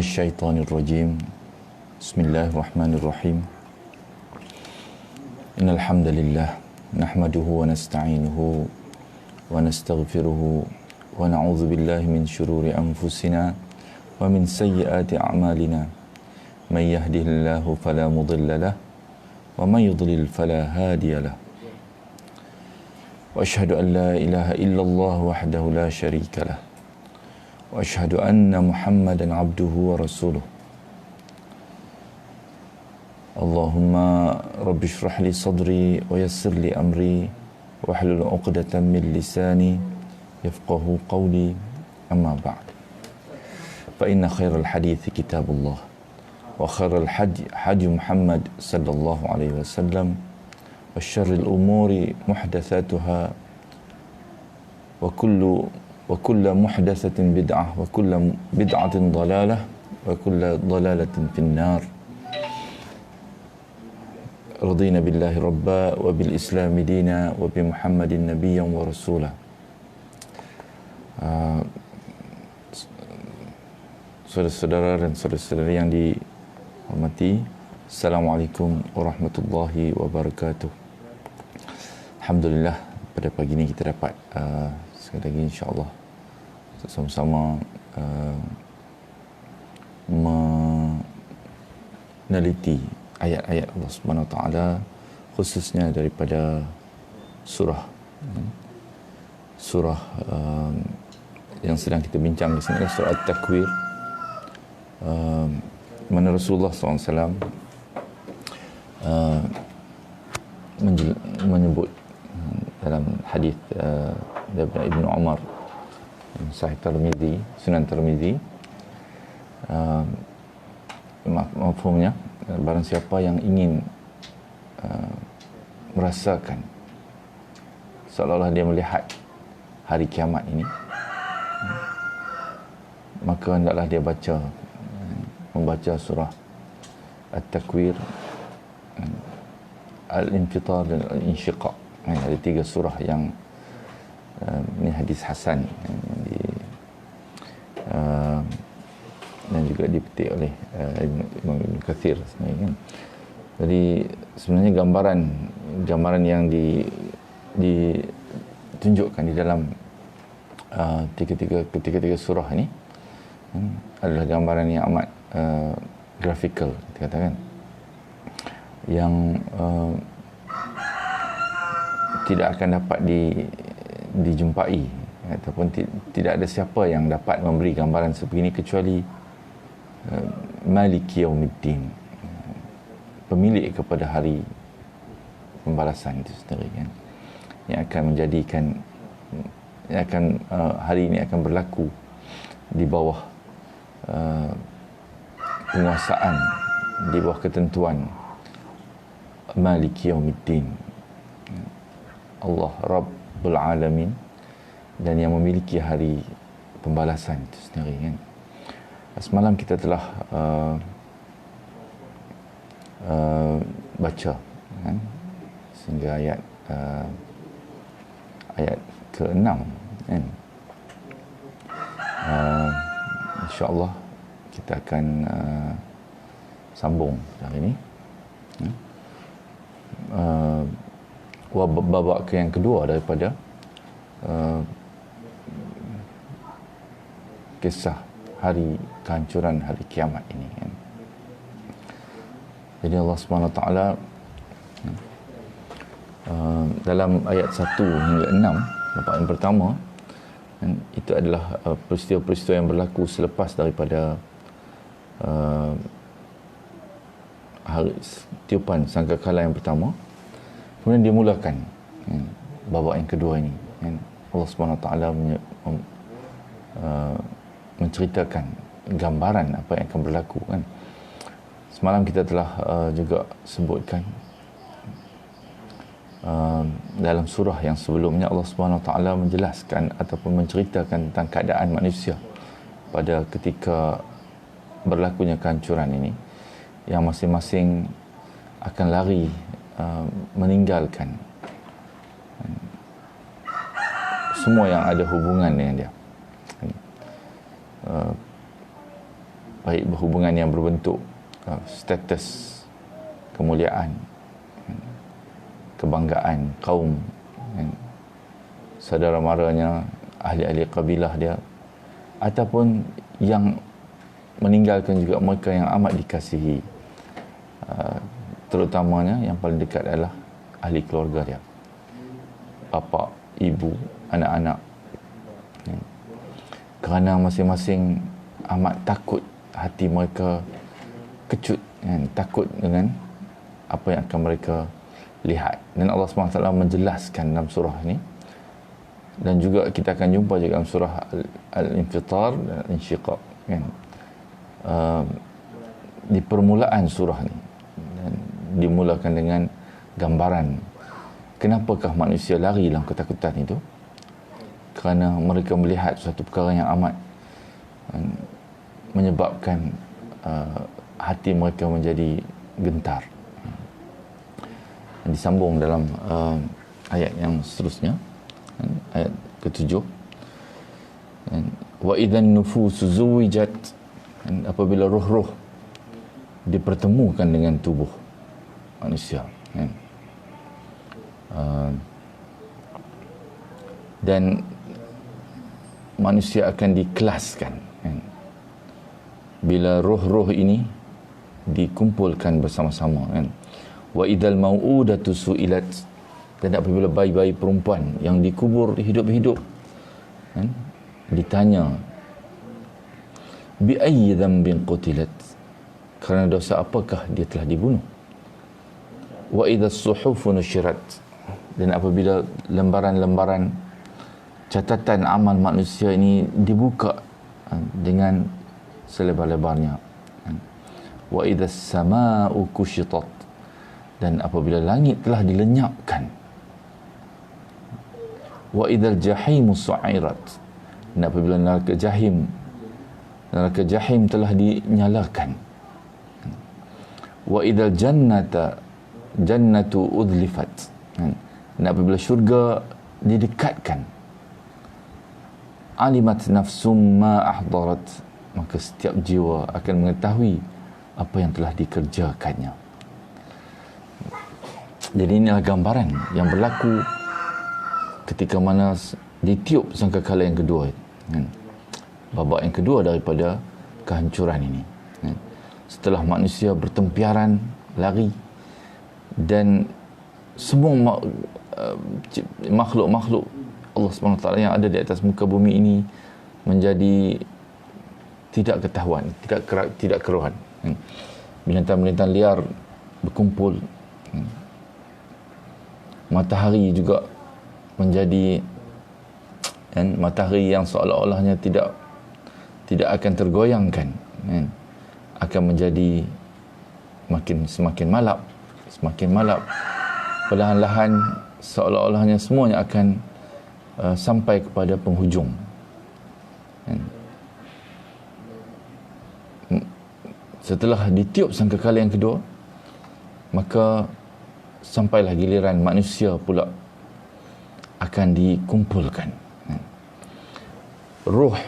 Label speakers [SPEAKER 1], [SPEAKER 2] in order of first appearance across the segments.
[SPEAKER 1] minasyaitonir rajim. Bismillahirrahmanirrahim. Innal hamdalillah nahmaduhu wa nasta'inuhu wa nastaghfiruhu wa na'udzu billahi min shururi anfusina wa min sayyiati a'malina. May yahdihillahu fala mudilla lahu wa may yudlil fala hadiya lahu. Wa asyhadu an la ilaha illallah wahdahu la syarika lahu. Wa asyhadu anna Muhammadan abduhu wa rasuluh. Allahumma rabbi shrah li sadri wa yassir li amri wahlul 'uqdatam min lisani yafqahu qawli, amma ba'd. Fa inna khairal hadithi kitabullah wa khairal hadi Muhammad sallallahu alaihi wasallam wa syarril umuri muhdatsatuha wa kullu muhdatsatin bid'ah wa kullu bid'atin dhalalah wa kullu dhalalatin finnar. Radina billahi rabba wa bil islami dina wa bi Muhammadin nabiyyan wa rasulah. Saudara-saudara dan saudara-saudari yang dihormati, Assalamualaikum warahmatullahi wabarakatuh. Alhamdulillah, pada pagi ini kita dapat sekali lagi insya-Allah sama-sama meneliti ayat-ayat Allah Subhanahu Wa Taala, khususnya daripada surah yang sedang kita bincang di sini, surah At-Takwir, mana Rasulullah SAW menyebut dalam hadis daripada Ibnu Umar, Sahih Tirmizi, Sunan Tirmizi, mafhumnya, barang siapa yang ingin merasakan seolah-olah dia melihat hari kiamat ini, maka hendaklah dia membaca surah At-Takwir, Al-Infitar dan Al-Insyiqaq. Ada 3 surah yang ini hadis hasan dan juga dipetik oleh Imam Ibn Kathir sebenarnya, kan? Jadi sebenarnya gambaran yang ditunjukkan di dalam ketiga surah ini adalah gambaran yang amat grafikal, dikatakan, yang tidak akan dapat dijumpai ataupun tidak ada siapa yang dapat memberi gambaran sebegini kecuali Maliki Yaumiddin, pemilik kepada hari pembalasan itu sendiri, kan, yang akan menjadikan hari ini akan berlaku di bawah penguasaan, di bawah ketentuan Maliki Yaumiddin, Allah Rabbul Alamin, dan yang memiliki hari pembalasan itu sendiri, kan. Semalam kita telah baca, kan, sehingga ayat ke-6, kan. InsyaAllah kita akan sambung hari ini, babak yang kedua daripada kisah kehancuran hari kiamat ini, kan. Jadi Allah Subhanahu Wa Taala dalam ayat 1 hingga 6, babak yang pertama, kan, itu adalah peristiwa-peristiwa yang berlaku selepas daripada hari tiupan sangkakala yang pertama. Kemudian dimulakan, kan, babak yang kedua ini, kan. Allah Subhanahu Wa Taala menceritakan gambaran apa yang akan berlaku, kan. Semalam kita telah juga sebutkan dalam surah yang sebelumnya Allah Subhanahu Wa Taala menjelaskan ataupun menceritakan tentang keadaan manusia pada ketika berlakunya kehancuran ini, yang masing-masing akan lari meninggalkan semua yang ada hubungan dengan dia. baik berhubungan yang berbentuk status, kemuliaan, kebanggaan kaum, saudara maranya, ahli-ahli kabilah dia, ataupun yang meninggalkan juga mereka yang amat dikasihi, terutamanya yang paling dekat adalah ahli keluarga dia, bapa, ibu, anak-anak, kerana masing-masing amat takut, hati mereka kecut, takut dengan apa yang akan mereka lihat. Dan Allah SWT menjelaskan dalam surah ini, dan juga kita akan jumpa juga dalam surah Al-Infitar dan Al-Insyiqaq, di permulaan surah ini, dan dimulakan dengan gambaran kenapakah manusia lari dalam ketakutan itu, kerana mereka melihat suatu perkara yang amat menyebabkan hati mereka menjadi gentar. Disambung dalam ayat yang seterusnya, ayat ke-7, wa idzan nufusu zuwijat, apabila roh-roh dipertemukan dengan tubuh manusia, dan manusia akan dikelaskan bila roh-roh ini dikumpulkan bersama-sama, wa idzal mau'udatu su'ilat, dan apabila bayi-bayi perempuan yang dikubur hidup-hidup ditanya, bi ayyi dhanbin qutilat, kerana dosa apakah dia telah dibunuh, wa idzas suhufu nusyirat, dan apabila lembaran-lembaran catatan amal manusia ini dibuka dengan selebar-lebarnya, wa idzas samaa'u kushitat, dan apabila langit telah dilenyapkan, wa idzal jahimu su'irat, dan apabila neraka jahim telah dinyalakan, wa idzal jannatu udlifat, dan apabila syurga didekatkan, alimat nafsum ma ahdarat, maka setiap jiwa akan mengetahui apa yang telah dikerjakannya. Jadi inilah gambaran yang berlaku ketika mana ditiup sangkakala yang kedua, babak yang kedua daripada kehancuran ini. Setelah manusia bertempiaran, lari, dan semua makhluk-makhluk Allah SWT yang ada di atas muka bumi ini menjadi tidak ketahuan, tidak keruan. Binatang-binatang liar berkumpul, matahari juga menjadi matahari yang seolah-olahnya tidak akan tergoyangkan, akan menjadi semakin malap, perlahan-lahan seolah-olahnya semuanya akan sampai kepada penghujung. Setelah ditiup sangkakala yang kedua, maka sampailah giliran manusia pula akan dikumpulkan. Roh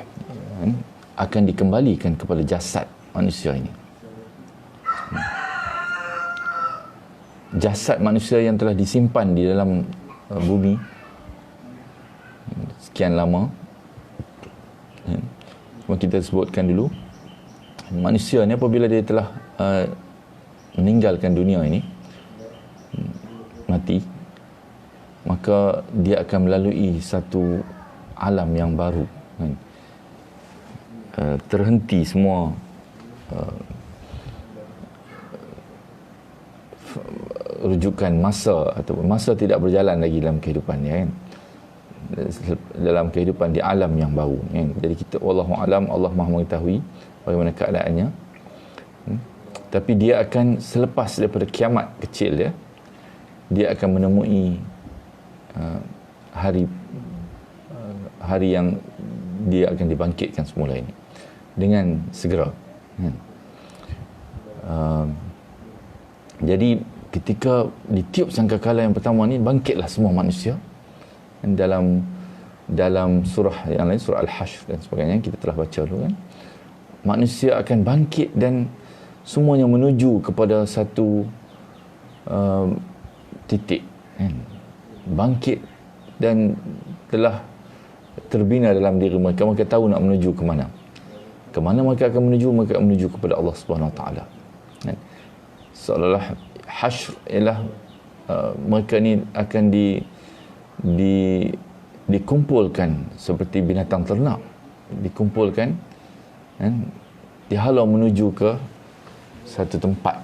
[SPEAKER 1] akan dikembalikan kepada jasad manusia ini. Jasad manusia yang telah disimpan di dalam bumi sekian lama, cuma kita sebutkan dulu, manusia ni apabila dia telah meninggalkan dunia ini, mati, maka dia akan melalui satu alam yang baru, terhenti semua rujukan masa, atau masa tidak berjalan lagi dalam kehidupan ni, dalam kehidupan di alam yang baru, Jadi kita wallahu alam, Allah Maha mengetahui bagaimana keadaannya, tapi dia akan selepas daripada kiamat kecil dia akan menemui hari yang dia akan dibangkitkan semula ini dengan segera. Jadi ketika ditiup sangkakala yang pertama ni, bangkitlah semua manusia. Dalam surah yang lain, surah Al-Hashr dan sebagainya, kita telah baca dulu kan, manusia akan bangkit dan semuanya menuju kepada satu titik, kan? Bangkit dan telah terbina dalam diri mereka. Mereka tahu nak menuju ke mana. Ke mana mereka akan menuju? Mereka akan menuju kepada Allah Subhanahu Wa Taala. Seolah-olah hasyr ialah mereka ni akan dikumpulkan seperti binatang ternak, dikumpulkan, kan, dihalau menuju ke satu tempat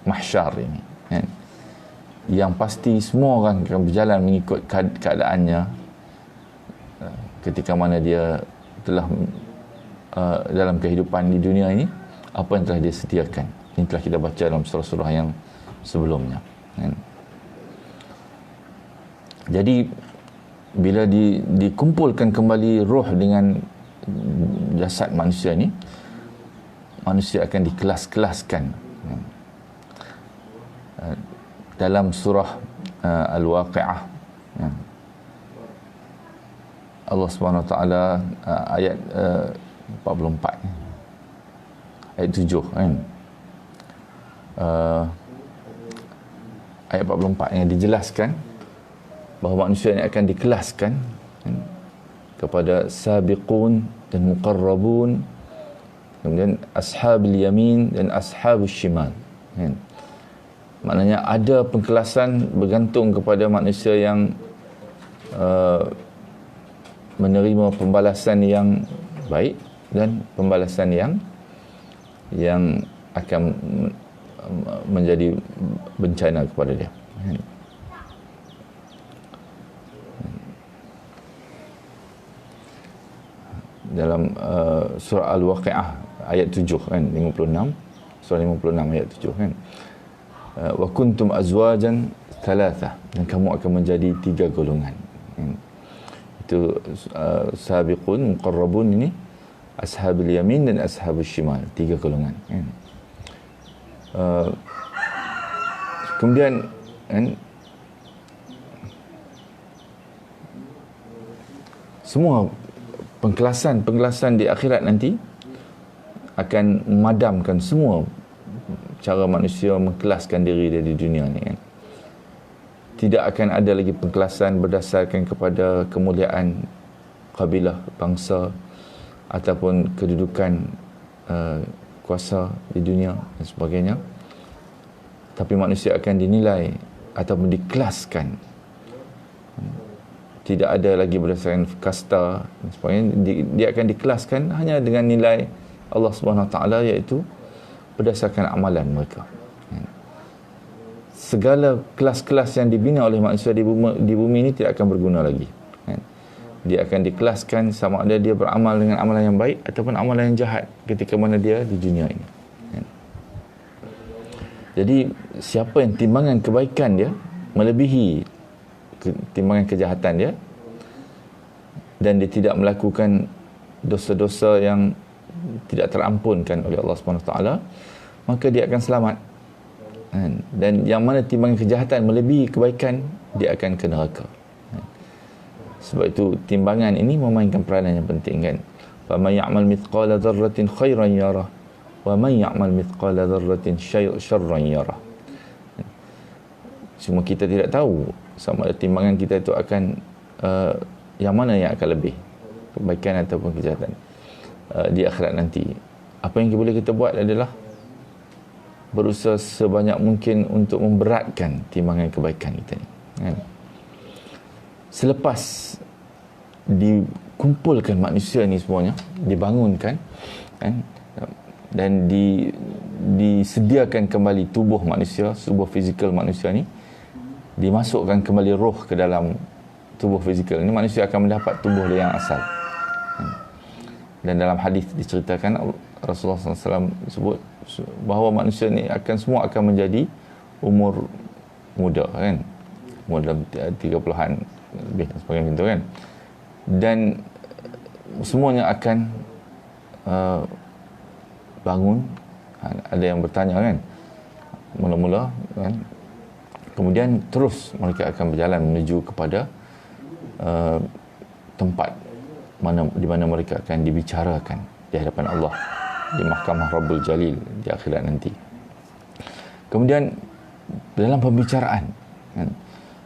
[SPEAKER 1] mahsyar ini, kan, yang pasti semua orang akan berjalan mengikut keadaannya ketika mana dia telah dalam kehidupan di dunia ini, apa yang telah dia sediakan. Ini telah kita baca dalam surah-surah yang sebelumnya, kan? Jadi bila dikumpulkan kembali roh dengan jasad manusia ni, manusia akan dikelas-kelaskan, kan? Dalam surah Al-Waqi'ah, kan? Allah Subhanahu Wa Taala ayat 44, ayat 7, kan? Ayat 44 yang dijelaskan bahawa manusia ini akan dikelaskan, kan, kepada sabiqun dan muqarrabun, kemudian ashabul yamin dan ashabul shimal, kan? Maknanya ada pengkelasan bergantung kepada manusia yang menerima pembalasan yang baik dan pembalasan yang akan menjadi bencana kepada dia. Dalam surah Al-Waqi'ah ayat 7, kan, 56, surah 56 ayat 7, kan, wa kuntum azwajan thalatha, dan kamu akan menjadi 3 golongan, kan? Itu sabiqun, muqarrabun, ini ashabul yamin dan ashabul shimal, 3 golongan, kan? Kemudian, kan, semua pengkelasan di akhirat nanti akan memadamkan semua cara manusia mengkelaskan diri dia di dunia ni, kan? Tidak akan ada lagi pengkelasan berdasarkan kepada kemuliaan kabilah, bangsa ataupun kedudukan kuasa di dunia dan sebagainya. Tapi manusia akan dinilai ataupun dikelaskan. Tidak ada lagi berdasarkan kasta dan sebagainya. Dia akan dikelaskan hanya dengan nilai Allah Subhanahu Wa Taala, iaitu berdasarkan amalan mereka. Segala kelas-kelas yang dibina oleh manusia di bumi ini tidak akan berguna lagi. Dia akan dikelaskan sama ada dia beramal dengan amalan yang baik ataupun amalan yang jahat ketika mana dia di dunia ini. Jadi siapa yang timbangan kebaikan dia melebihi timbangan kejahatan dia, dan dia tidak melakukan dosa-dosa yang tidak terampunkan oleh Allah Subhanahu Wa Taala, maka dia akan selamat. Dan yang mana timbangan kejahatan melebihi kebaikan, dia akan ke neraka. Sebab itu timbangan ini memainkan peranan yang penting, kan? Faman ya'mal mithqala dzarratin khairan yarah wa man ya'mal mithqala dzarratin syarran yarah. Cuma kita tidak tahu sama ada timbangan kita itu akan yang mana yang akan lebih, kebaikan ataupun kejahatan di akhirat nanti. Apa yang boleh kita buat adalah berusaha sebanyak mungkin untuk memberatkan timbangan kebaikan kita ni, kan? Selepas dikumpulkan manusia ni semuanya, dibangunkan, kan, dan disediakan kembali tubuh manusia, tubuh fizikal manusia ni, dimasukkan kembali roh ke dalam tubuh fizikal ni, manusia akan mendapat tubuh dia yang asal. Dan dalam hadis diceritakan Rasulullah SAW sebut bahawa manusia ni semua akan menjadi umur muda, kan, umur dalam 30-an lebih dan sebagainya, gitu, kan. Dan semuanya akan bangun. Ada yang bertanya, kan, mula-mula, kan, kemudian terus mereka akan berjalan menuju kepada tempat di mana mereka akan dibicarakan, di hadapan Allah di mahkamah Rabbul Jalil di akhirat nanti. Kemudian dalam pembicaraan kan,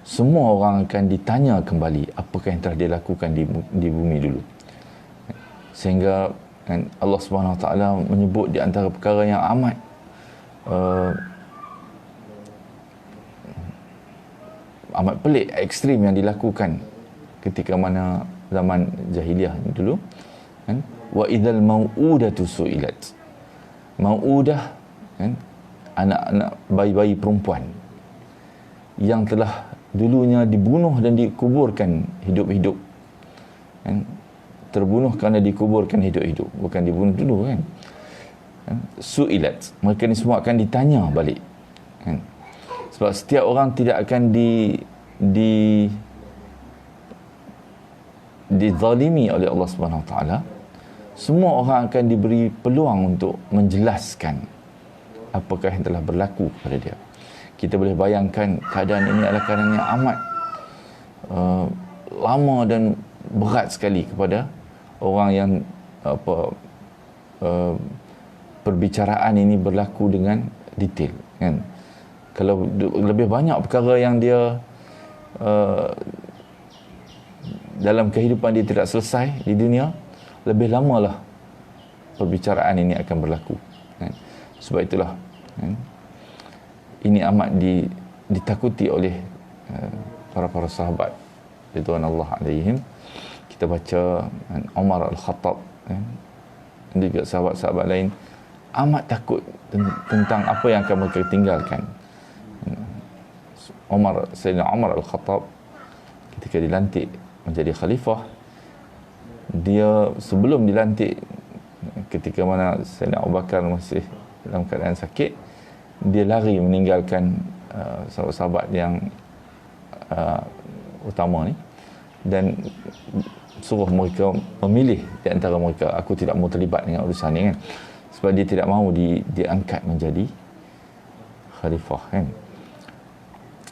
[SPEAKER 1] semua orang akan ditanya kembali apakah yang telah dia lakukan di bumi dulu. Sehingga kan, Allah Subhanahu Wa Taala menyebut di antara perkara yang amat amat pelik, ekstrim yang dilakukan ketika mana zaman jahiliah dulu kan, wa idzal mau'udatu su'ilat. Mau'udah kan, anak-anak bayi-bayi perempuan yang telah dulunya dibunuh dan dikuburkan hidup-hidup kan, terbunuh kerana dikuburkan hidup-hidup, bukan dibunuh dulu kan. Su'ilat, mereka ni semua akan ditanya balik kan. Sebab setiap orang tidak akan dizalimi oleh Allah Subhanahu Wa Taala. Semua orang akan diberi peluang untuk menjelaskan apakah yang telah berlaku kepada dia. Kita boleh bayangkan keadaan ini adalah keadaan yang amat lama dan berat sekali kepada orang yang perbicaraan ini berlaku dengan detail kan. Kalau lebih banyak perkara yang dia dalam kehidupan dia tidak selesai di dunia, lebih lamalah perbicaraan ini akan berlaku kan. Sebab itulah kan, ini amat ditakuti oleh para sahabat ridwan Allah alaihim. Kita baca kan, Umar Al-Khattab kan, dan juga sahabat-sahabat lain amat takut tentang apa yang akan mereka tinggalkan. Sayyidina Umar Al-Khattab ketika dilantik menjadi khalifah, dia sebelum dilantik, ketika mana Sayyidina Abu Bakar masih dalam keadaan sakit, dia lari meninggalkan sahabat-sahabat yang utama ni dan suruh mereka memilih di antara mereka. Aku tidak mau terlibat dengan urusan ni kan, sebab dia tidak mahu diangkat menjadi khalifah kan.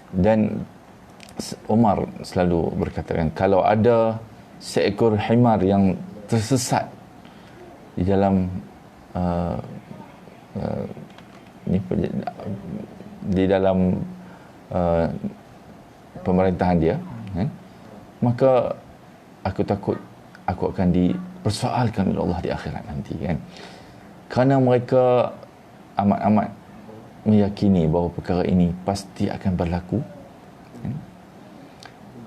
[SPEAKER 1] Dan Umar selalu berkatakan, kalau ada seekor himar yang tersesat di dalam di dalam pemerintahan dia kan, maka aku takut aku akan dipersoalkan oleh Allah di akhirat nanti kan. Kerana mereka amat-amat meyakini bahawa perkara ini pasti akan berlaku kan?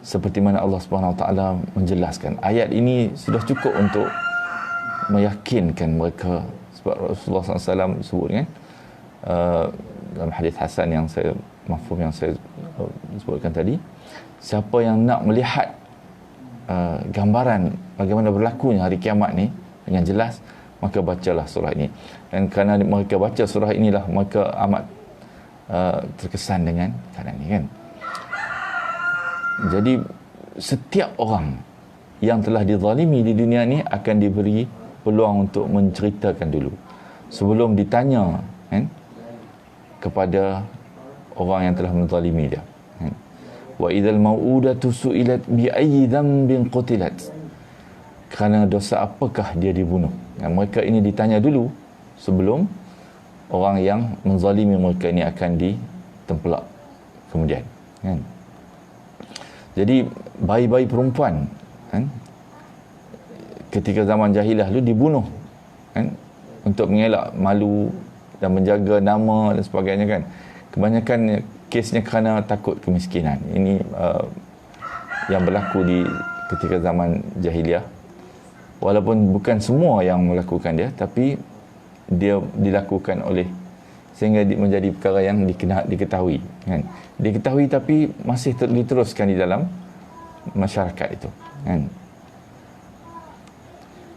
[SPEAKER 1] Seperti mana Allah Subhanahu Wa Taala menjelaskan, ayat ini sudah cukup untuk meyakinkan mereka. Sebab Rasulullah SAW sebut kan, dalam hadis Hasan yang saya sebutkan tadi, siapa yang nak melihat gambaran bagaimana berlakunya hari kiamat ni dengan jelas, maka bacalah surah ini. Dan kerana mereka baca surah inilah, mereka amat terkesan dengan keadaan ini kan. Jadi setiap orang yang telah dizalimi di dunia ni akan diberi peluang untuk menceritakan dulu sebelum ditanya kan, kepada orang yang telah menzalimi dia kan. Wa idzal mau'udatu su'ilat bi ayyi dhanbin qutilat. Kerana dosa apakah dia dibunuh. Dan mereka ini ditanya dulu sebelum orang yang menzalimi mereka ini akan ditempelak kemudian kan. Jadi bayi-bayi perempuan kan, ketika zaman jahiliah dulu dibunuh kan, untuk mengelak malu dan menjaga nama dan sebagainya kan. Kebanyakan kesnya kerana takut kemiskinan. Ini yang berlaku ketika zaman jahiliah. Walaupun bukan semua yang melakukan dia, tapi dia dilakukan oleh, sehingga menjadi perkara yang diketahui kan. Diketahui tapi masih diteruskan di dalam masyarakat itu kan.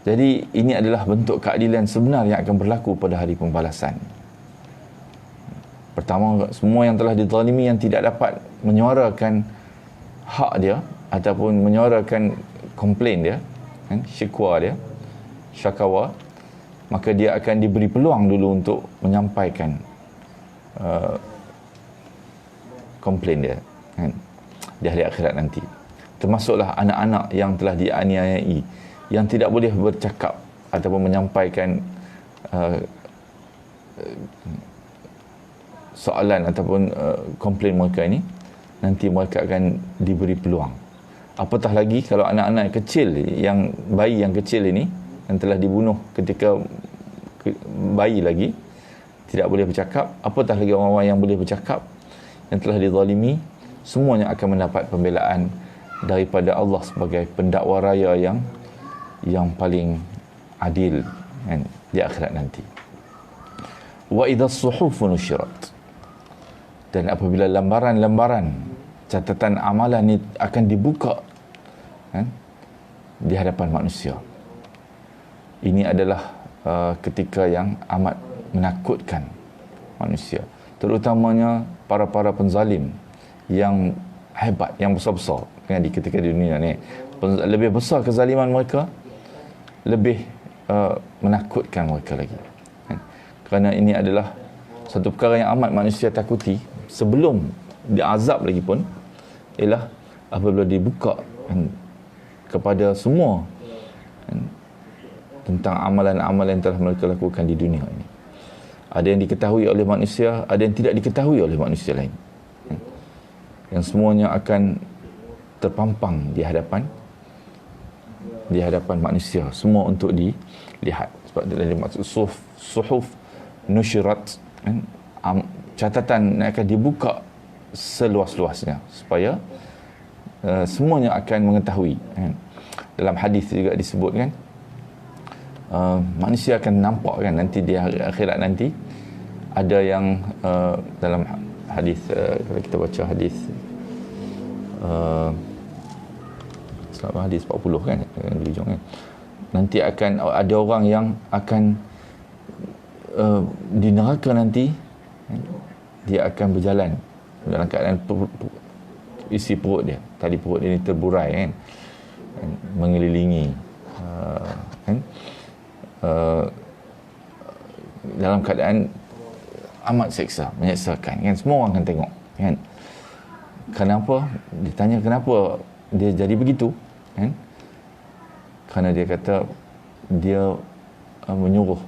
[SPEAKER 1] Jadi ini adalah bentuk keadilan sebenar yang akan berlaku pada hari pembalasan. Pertama, semua yang telah dizalimi yang tidak dapat menyuarakan hak dia ataupun menyuarakan komplain dia kan, syakawa, maka dia akan diberi peluang dulu untuk menyampaikan komplain dia kan, di hari akhirat nanti. Termasuklah anak-anak yang telah dianiayai, yang tidak boleh bercakap ataupun menyampaikan soalan ataupun komplain mereka ini, nanti mereka akan diberi peluang. Apatah lagi kalau anak-anak kecil, bayi yang kecil ini yang telah dibunuh ketika bayi lagi, tidak boleh bercakap, apatah lagi orang-orang yang boleh bercakap, yang telah dizalimi, semuanya akan mendapat pembelaan daripada Allah sebagai pendakwa raya yang paling adil, kan, di akhirat nanti. Wa idza as-suhuf nushirat, dan apabila lembaran-lembaran catatan amalan ini akan dibuka, kan, di hadapan manusia. Ini adalah ketika yang amat menakutkan manusia, terutamanya para penzalim yang hebat, yang besar-besar, kan, di ketika di dunia ni. Lebih besar kezaliman mereka, lebih menakutkan mereka lagi, kan? Kerana ini adalah satu perkara yang amat manusia takuti sebelum diazab lagi pun, ialah apabila dibuka, kan, kepada semua, kan, tentang amalan-amalan yang telah mereka lakukan di dunia ini. Ada yang diketahui oleh manusia, ada yang tidak diketahui oleh manusia lain, kan? Yang semuanya akan terpampang di hadapan manusia, semua untuk dilihat. Sebab dia maksud suhuf nushirat, kan? Catatan akan dibuka seluas-luasnya supaya semuanya akan mengetahui, kan? Dalam hadis juga disebutkan, manusia akan nampak, kan, nanti di akhirat nanti ada yang dalam hadis, kalau kita baca hadis hadis 40, kan, di ujung, kan, nanti akan ada orang yang akan di neraka nanti, kan, dia akan berjalan dalam keadaan isi perut dia, tali perut dia ni terburai, kan, mengelilingi, kan, dalam keadaan amat seksa, menyeksakan, kan, semua orang akan tengok, kan. Kenapa? Ditanya kenapa dia jadi begitu, kan? Kerana dia kata dia menyuruh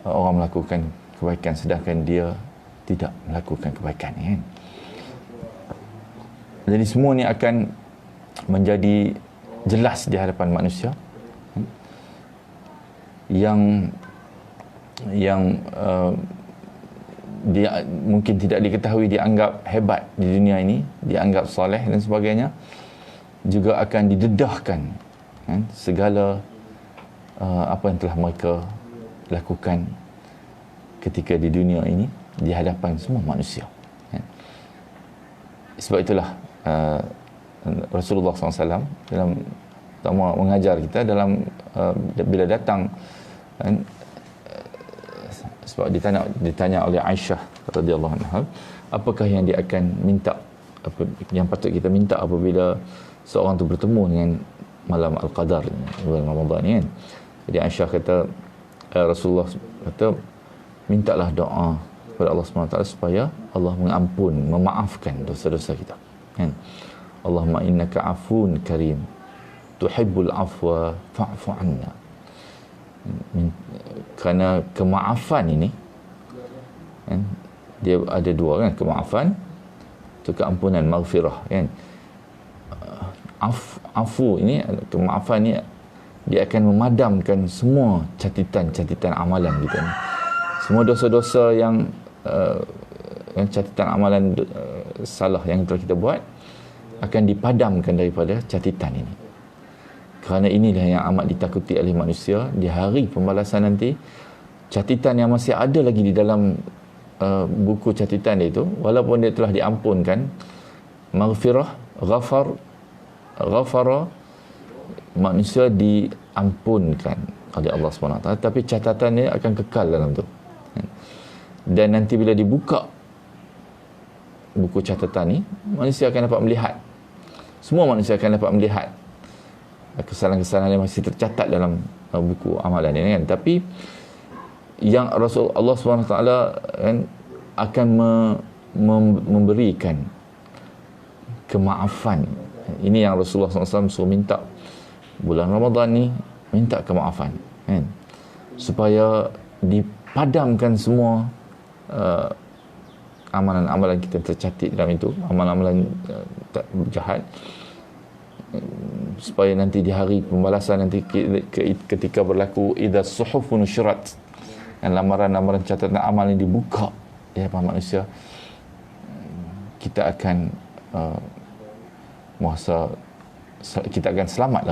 [SPEAKER 1] orang melakukan kebaikan sedangkan dia tidak melakukan kebaikan, kan? Jadi semua ni akan menjadi jelas di hadapan manusia, kan? Yang dia mungkin tidak diketahui, dianggap hebat di dunia ini, dianggap soleh dan sebagainya, juga akan didedahkan, kan, segala apa yang telah mereka lakukan ketika di dunia ini di hadapan semua manusia, kan. Sebab itulah Rasulullah SAW dalam mengajar kita dalam bila datang, kan, sebab ditanya oleh Aisyah radhiyallahu anha, apakah yang dia akan minta, yang patut kita minta apabila seorang tu bertemu dengan malam Al-Qadar, bulan Ramadan ni, kan. Jadi Aisyah kata, Rasulullah kata, mintalah doa kepada Allah SWT supaya Allah memaafkan dosa-dosa kita, kan. Allahumma innaka afun karim tuhibbul afwa fa'fu anna. Kerana kemaafan ini, kan, dia ada dua, kan, kemaafan itu keampunan, maghfirah, kan. Afu ini, kemaafan ni, dia akan memadamkan semua catatan amalan kita ni. Semua dosa-dosa yang catatan amalan salah yang telah kita buat akan dipadamkan daripada catatan ini. Kerana inilah yang amat ditakuti oleh manusia di hari pembalasan nanti. Catatan yang masih ada lagi di dalam buku catatan dia itu, walaupun dia telah diampunkan, maghfirah, ghafara, manusia diampunkan oleh Allah SWT, tapi catatannya akan kekal dalam tu. Dan nanti bila dibuka buku catatan ni, manusia akan dapat melihat, semua manusia akan dapat melihat kesalahan-kesalahan yang masih tercatat dalam buku amalan ini, kan. Tapi yang Allah SWT, kan, akan memberikan kemaafan. Ini yang Rasulullah SAW suruh minta bulan Ramadan ni, minta kemaafan, kan? Supaya dipadamkan semua amalan-amalan kita tercatat dalam itu, amalan-amalan jahat, supaya nanti di hari pembalasan nanti ketika berlaku idza suhufun nusyrat, dan lamaran-lamaran catatan amal yang dibuka di hadapan manusia, kita akan kita akan selamat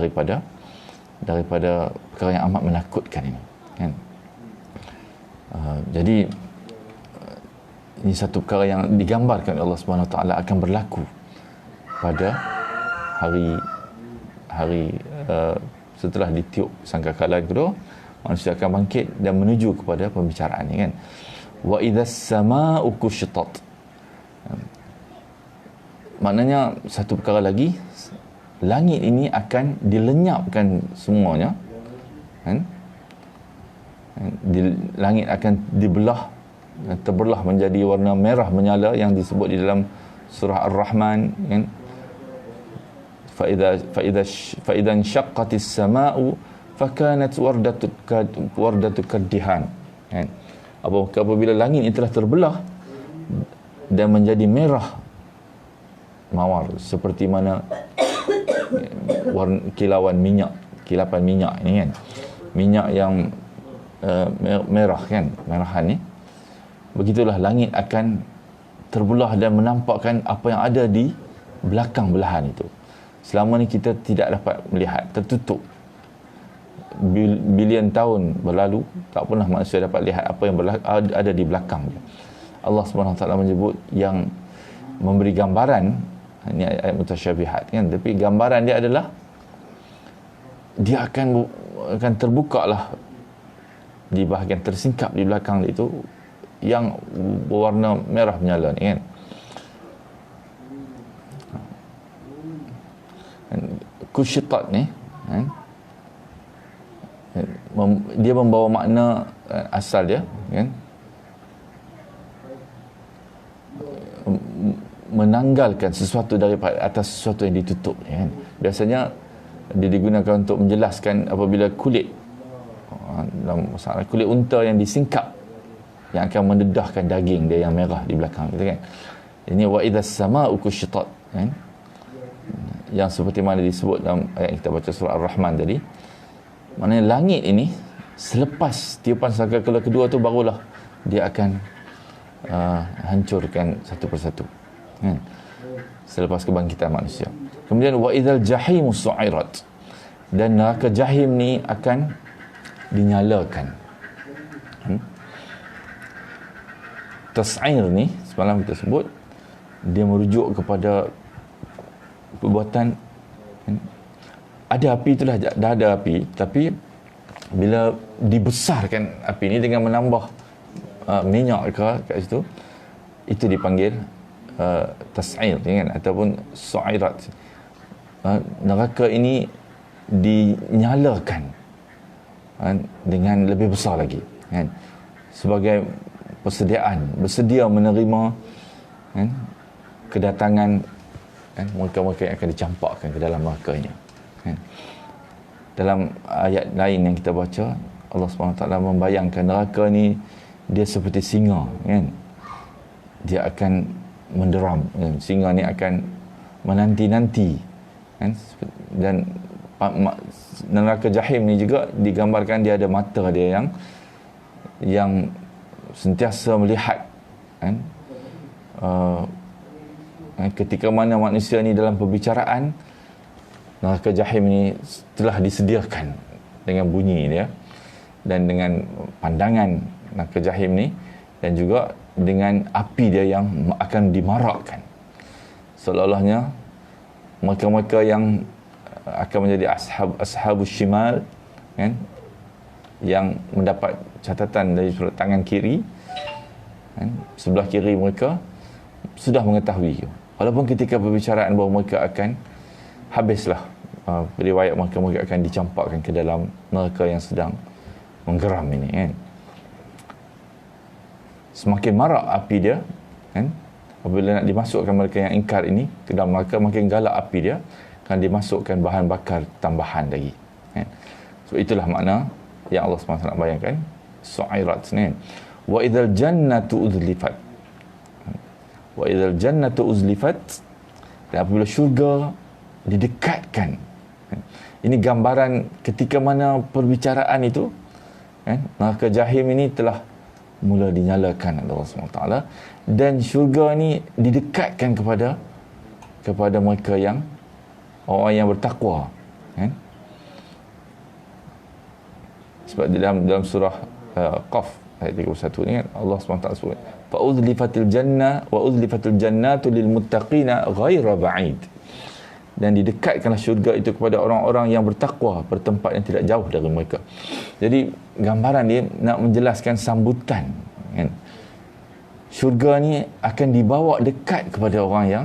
[SPEAKER 1] daripada perkara yang amat menakutkan ini, kan? Jadi ini satu perkara yang digambarkan Allah Subhanahu Wa Taala akan berlaku pada hari setelah ditiup sangkakala kedua, manusia akan bangkit dan menuju kepada pembicaraan ini, kan? Wa idzas samaa'u kushitat. Maknanya satu perkara lagi, langit ini akan dilenyapkan semuanya, kan? Langit akan terbelah menjadi warna merah menyala yang disebut di dalam surah Ar-Rahman, kan? fa idza syaqqatis samaa'u fakanat wardatu kaddihan, kan? Apabila langit ini telah terbelah dan menjadi merah mawar, seperti mana kilapan minyak ini, kan? Minyak yang merah, kan? Merahan ni, begitulah langit akan terbelah dan menampakkan apa yang ada di belakang belahan itu. Selama ni kita tidak dapat melihat, tertutup. Bilion tahun berlalu, tak pernah manusia dapat lihat apa yang ada di belakang dia. Allah SWT menyebut yang memberi gambaran, ini ayat mutasyabihat, kan? Tapi gambaran dia adalah dia akan terbuka lah di bahagian tersingkap di belakang itu yang berwarna merah menyala ni, kan? Kushitat ni, kan? Dia membawa makna asal dia, kan? Menanggalkan sesuatu daripada atas sesuatu yang ditutup, kan? Biasanya dia digunakan untuk menjelaskan apabila kulit dalam masalah kulit unta yang disingkap, yang akan mendedahkan daging dia yang merah di belakang, gitu, kan? Ini wa idzas samaa'u kushitat, kan? Yang seperti mana disebut dalam ayat kita baca surah Ar-Rahman tadi. Maknanya langit ini selepas tiupan sangkakala kedua tu barulah dia akan hancurkan satu persatu, kan? Selepas kebangkitan manusia. Kemudian wa idzal jahimu su'irat, dan neraka jahim ni akan dinyalakan. Tas'ir ni semalam kita sebut, dia merujuk kepada perbuatan, kan? Ada api, itulah dah ada api, tapi bila dibesarkan api ni dengan menambah minyak kat situ, itu dipanggil tas'ir, kan? Ataupun su'irat. Neraka ini dinyalakan, kan? Dengan lebih besar lagi, kan? Sebagai bersedia menerima, kan, kedatangan, kan, mereka-mereka yang akan dicampakkan ke dalam neraka ini, kan? Dalam ayat lain yang kita baca, Allah SWT membayangkan neraka ni dia seperti singa, kan? Dia akan menderam, kan? Singa ni akan menanti-nanti, kan? Dan neraka jahim ni juga digambarkan dia ada mata dia yang sentiasa melihat, kan? Ketika mana manusia ni dalam perbicaraan, neraka jahim ni telah disediakan dengan bunyi dia dan dengan pandangan neraka jahim ni, dan juga dengan api dia yang akan dimarakkan. Seolah-olahnya mereka-mereka yang akan menjadi ashabus shimal, kan, yang mendapat catatan dari tangan kiri, kan, sebelah kiri mereka sudah mengetahui, walaupun ketika perbicaraan bahawa mereka akan habislah riwayat mereka akan dicampakkan ke dalam neraka yang sedang menggeram ini, kan? Semakin marak api dia, kan, apabila nak dimasukkan mereka yang ingkar ini ke dalam neraka, makin galak api dia, kan dimasukkan bahan bakar tambahan lagi, kan? So itulah makna yang Allah SWT nak bayangkan. Su'airat ni. Wa idzal jannatu uzlifat. Wa idzal jannatu uzlifat. Dan apabila syurga didekatkan. Ini gambaran ketika mana perbicaraan itu, maka jahim ini telah mula dinyalakan oleh Allah SWT, dan syurga ini didekatkan kepada mereka yang orang yang bertakwa, sebab di dalam surah Qaf ayat 31 ni kan, Allah SWT sebut fa uzlifatil jannah wa uzlifatil jannatu lil muttaqina ghaira ba'id, dan didekatkanlah syurga itu kepada orang-orang yang bertakwa bertempat yang tidak jauh dari mereka. Jadi gambaran dia nak menjelaskan sambutan, kan? Syurga ni akan dibawa dekat kepada orang yang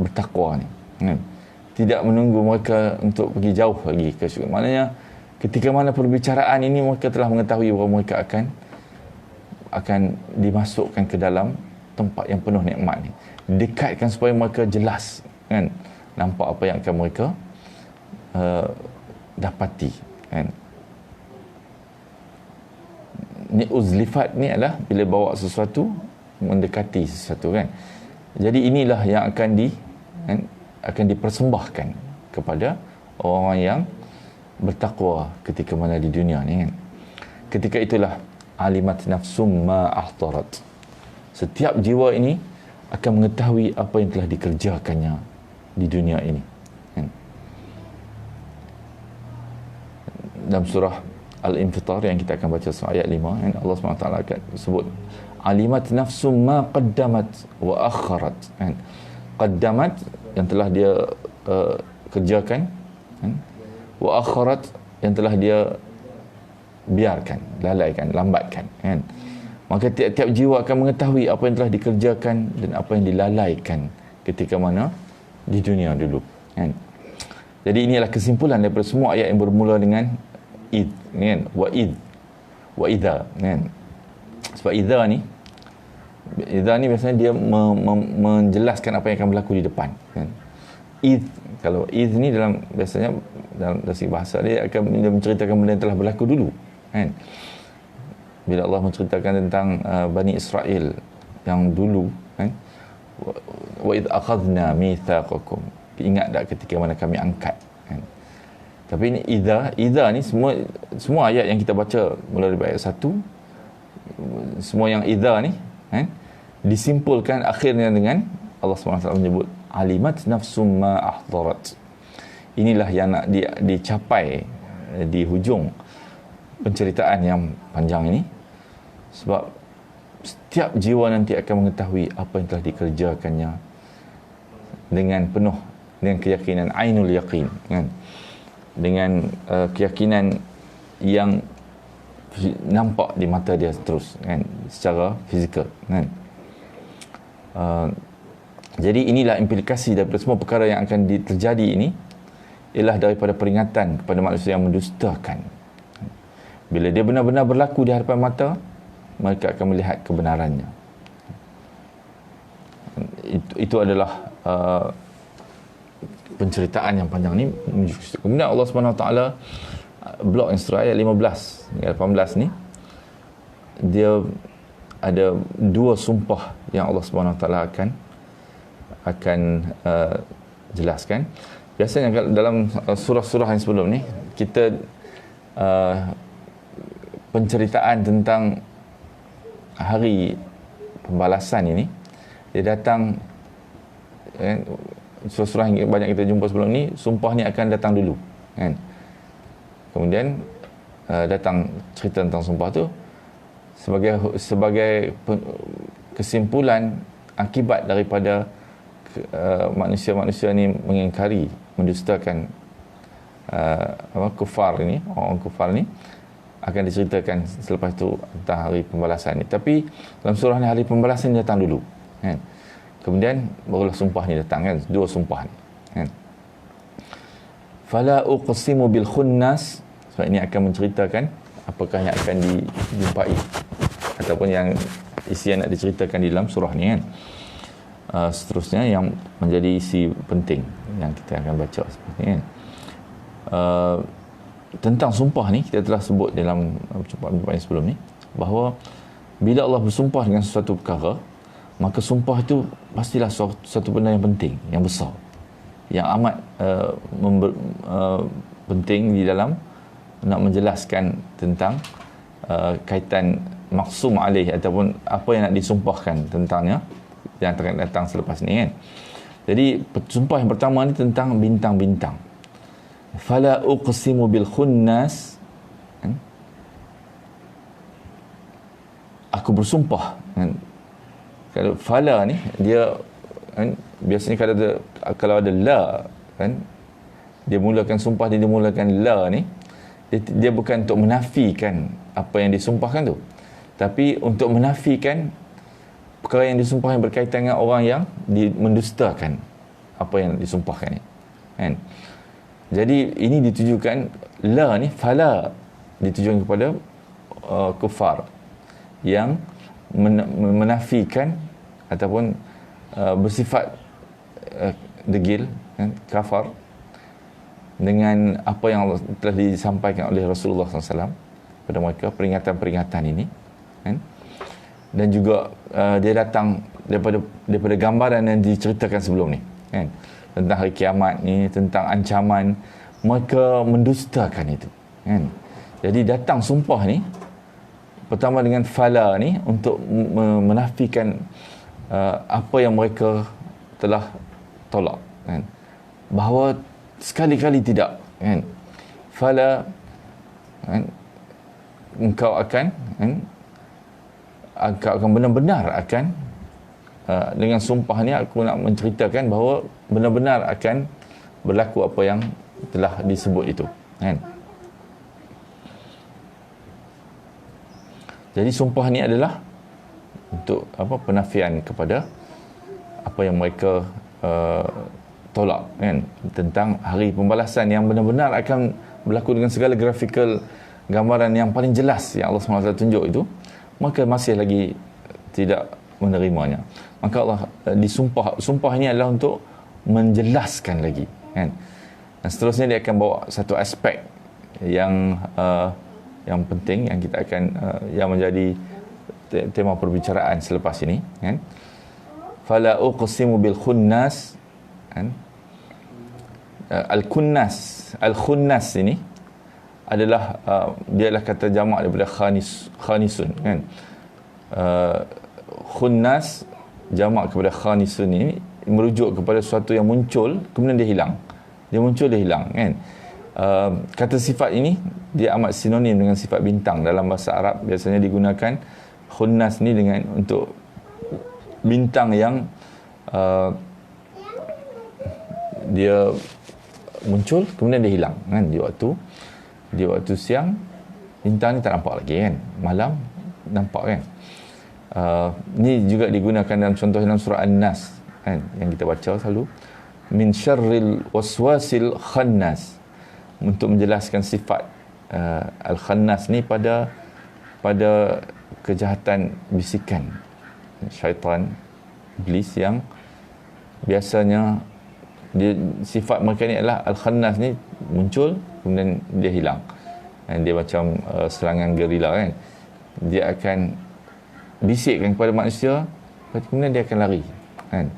[SPEAKER 1] bertakwa ni, kan? Tidak menunggu mereka untuk pergi jauh lagi ke syurga. Maknanya ketika mana perbicaraan ini, mereka telah mengetahui bahawa mereka akan dimasukkan ke dalam tempat yang penuh nikmat ni. Dekatkan supaya mereka jelas, kan? Nampak apa yang akan mereka dapati, kan? Ni uzlifat ni adalah bila bawa sesuatu mendekati sesuatu, kan? Jadi inilah yang akan dipersembahkan kepada orang yang bertakwa ketika mana di dunia ni, kan? Ketika itulah alimat nafsum ma ahtarat. Setiap jiwa ini akan mengetahui apa yang telah dikerjakannya di dunia ini, kan? Dalam surah Al-Infitar yang kita akan baca ayat 5, kan, Allah SWT akan sebut alimat nafsum ma qaddamat wa akharat, kan? Qaddamat yang telah dia kerjakan, kan? Wa akharat yang telah dia biarkan, lalaikan, lambatkan, kan? Maka tiap-tiap jiwa akan mengetahui apa yang telah dikerjakan dan apa yang dilalaikan ketika mana di dunia dulu, kan? Jadi inilah kesimpulan daripada semua ayat yang bermula dengan id, kan? Wa idza, kan? Sebab idza ni biasanya dia menjelaskan apa yang akan berlaku di depan, kan? Kalau id ni biasanya dalam segi bahasa dia akan menceritakan benda yang telah berlaku dulu, kan? Bila Allah menceritakan tentang Bani Israel yang dulu, kan? Wa idh akhadna mitsaqakum, ingat tak ketika mana kami angkat, kan? Tapi ini idza ni semua ayat yang kita baca mulai dari ayat 1, semua yang idza ni, kan, disimpulkan akhirnya dengan Allah SWT menyebut alimat nafsum ma ahdarat. Inilah yang nak dicapai di hujung penceritaan yang panjang ini, sebab setiap jiwa nanti akan mengetahui apa yang telah dikerjakannya dengan penuh, dengan keyakinan ainul yaqin, kan? Dengan keyakinan yang nampak di mata dia terus, kan? Secara fizikal, kan? Jadi inilah implikasi daripada semua perkara yang akan terjadi ini, ialah daripada peringatan kepada manusia yang mendustakan. Bila dia benar-benar berlaku di hadapan mata, mereka akan melihat kebenarannya. Itu adalah penceritaan yang panjang ni. Kemudian Allah SWT blok yang surah ayat 15 hingga 18 ni, dia ada dua sumpah yang Allah SWT akan jelaskan. Biasanya dalam surah-surah yang sebelum ni, kita penceritaan tentang hari pembalasan ini, dia datang, surah-surah yang banyak kita jumpa sebelum ni, sumpah ni akan datang dulu, kan? Kemudian datang cerita tentang sumpah tu sebagai kesimpulan akibat daripada manusia-manusia ni mengingkari, mendustakan kufar ni, orang kufar ni, akan diceritakan selepas itu tentang hari pembalasan ni. Tapi dalam surah ni hari pembalasan ni datang dulu, kan? Kemudian barulah sumpah ni datang, kan? Dua sumpah ni, kan? Fala uqsimu bil khunnas, sebab ini akan menceritakan apakah yang akan dijumpai ataupun yang isi yang nak diceritakan di dalam surah ni, kan? Seterusnya yang menjadi isi penting yang kita akan baca seperti ni, kan? tentang sumpah ni kita telah sebut dalam percakapan sebelum ni bahawa bila Allah bersumpah dengan sesuatu perkara, maka sumpah itu pastilah suatu benda yang penting, yang besar, yang amat penting di dalam nak menjelaskan tentang kaitan maksum alaih ataupun apa yang nak disumpahkan tentangnya yang akan datang selepas ni kan. Jadi sumpah yang pertama ni tentang bintang-bintang. Fala uqsimu bil khunnas, kan? Aku bersumpah, kan? Kalau fala ni dia, kan, biasanya kalau ada la, kan, dia mulakan sumpah dia mulakan la ni, dia bukan untuk menafikan apa yang disumpahkan tu, tapi untuk menafikan perkara yang disumpah yang berkaitan dengan orang yang mendustakan apa yang disumpahkan ni, kan. Jadi ini ditujukan, la ni, fala ditujukan kepada kufar yang menafikan ataupun bersifat degil, kan, kafar dengan apa yang telah disampaikan oleh Rasulullah SAW kepada mereka, peringatan-peringatan ini, kan. Dan juga dia datang daripada gambaran yang diceritakan sebelum ni, kan, tentang hari kiamat ni, tentang ancaman mereka mendustakan itu, kan. Jadi datang sumpah ni pertama dengan fala ni untuk menafikan apa yang mereka telah tolak, kan, bahawa sekali-kali tidak, kan, fala, kan, engkau akan, kan, engkau akan benar-benar akan dengan sumpah ni aku nak menceritakan bahawa benar-benar akan berlaku apa yang telah disebut itu, kan. Jadi sumpah ni adalah untuk penafian kepada apa yang mereka tolak, kan, tentang hari pembalasan yang benar-benar akan berlaku dengan segala grafikal gambaran yang paling jelas yang Allah SWT tunjuk itu, maka masih lagi tidak menerimanya. Maka Allah sumpah ini adalah untuk menjelaskan lagi, kan. Dan seterusnya dia akan bawa satu aspek yang penting yang kita akan yang menjadi tema perbicaraan selepas ini, kan. Fala uqsimu bil khunnas, kan. Al-khunnas ini adalah dia adalah kata jamak daripada khanisun, kan. Khunnas jamak kepada khanisun ini merujuk kepada sesuatu yang muncul kemudian dia hilang. Dia muncul, dia hilang, kan. Kata sifat ini dia amat sinonim dengan sifat bintang. Dalam bahasa Arab biasanya digunakan khunnas ni dengan untuk bintang yang dia muncul kemudian dia hilang, kan. Di waktu siang bintang ni tak nampak lagi, kan. Malam nampak, kan. Ni juga digunakan dalam contoh dalam surah An-Nas, kan, yang kita baca selalu, min syarril waswasil khannas, untuk menjelaskan sifat al-khannas ni pada kejahatan bisikan syaitan iblis yang biasanya sifat mereka ni adalah al-khannas ni muncul kemudian dia hilang, dan dia macam serangan gerila, kan. Dia akan bisikkan kepada manusia kemudian dia akan lari, kan.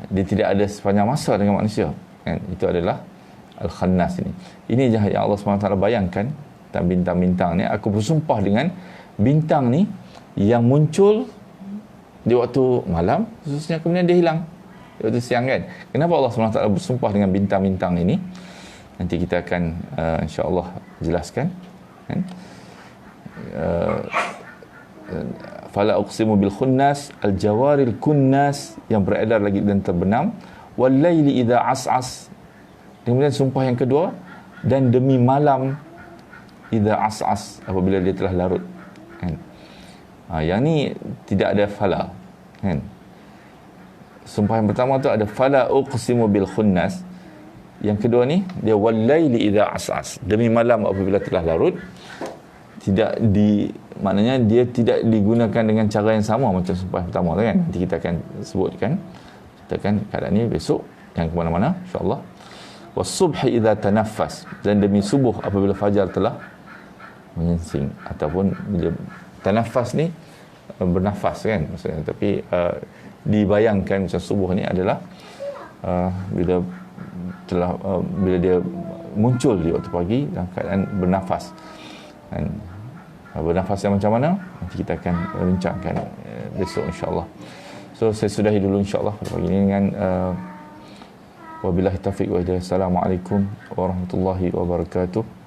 [SPEAKER 1] Dia tidak ada sepanjang masa dengan manusia, kan. Itu adalah al-khannas ini. Ini yang Allah SWT bayangkan tentang bintang-bintang ni. Aku bersumpah dengan bintang ni yang muncul di waktu malam khususnya kemudian dia hilang di waktu siang, kan. Kenapa Allah SWT bersumpah dengan bintang-bintang ini? Nanti kita akan insya-Allah jelaskan, kan. Fala uqsimu bil khunnas, al jawaril kunnas, yang beredar lagi dan terbenam, wal laili idza as'as. Kemudian sumpah yang kedua, dan demi malam idza as'as, apabila dia telah larut, kan. Yang ni tidak ada fala, kan. Sumpah yang pertama tu ada fala uqsimu bil khunnas, yang kedua ni dia wal laili idza as'as, demi malam apabila telah larut. Maknanya dia tidak digunakan dengan cara yang sama macam sumpah yang pertama tu, kan. Nanti kita akan sebutkan keadaan ni besok, yang ke mana-mana insya-Allah. wasubhi idza tanaffas, dan demi subuh apabila fajar telah menyingsing. Ataupun bila tanaffas ni bernafas kan maksudnya, tapi dibayangkan macam subuh ni adalah bila dia muncul di waktu pagi dalam keadaan bernafas. Dan bernafas yang macam mana nanti kita akan bincangkan besok insya-Allah. So saya sudahi dulu insya-Allah pada pagi ini dengan wabillahi taufiq wa hidayah. Assalamualaikum warahmatullahi wabarakatuh.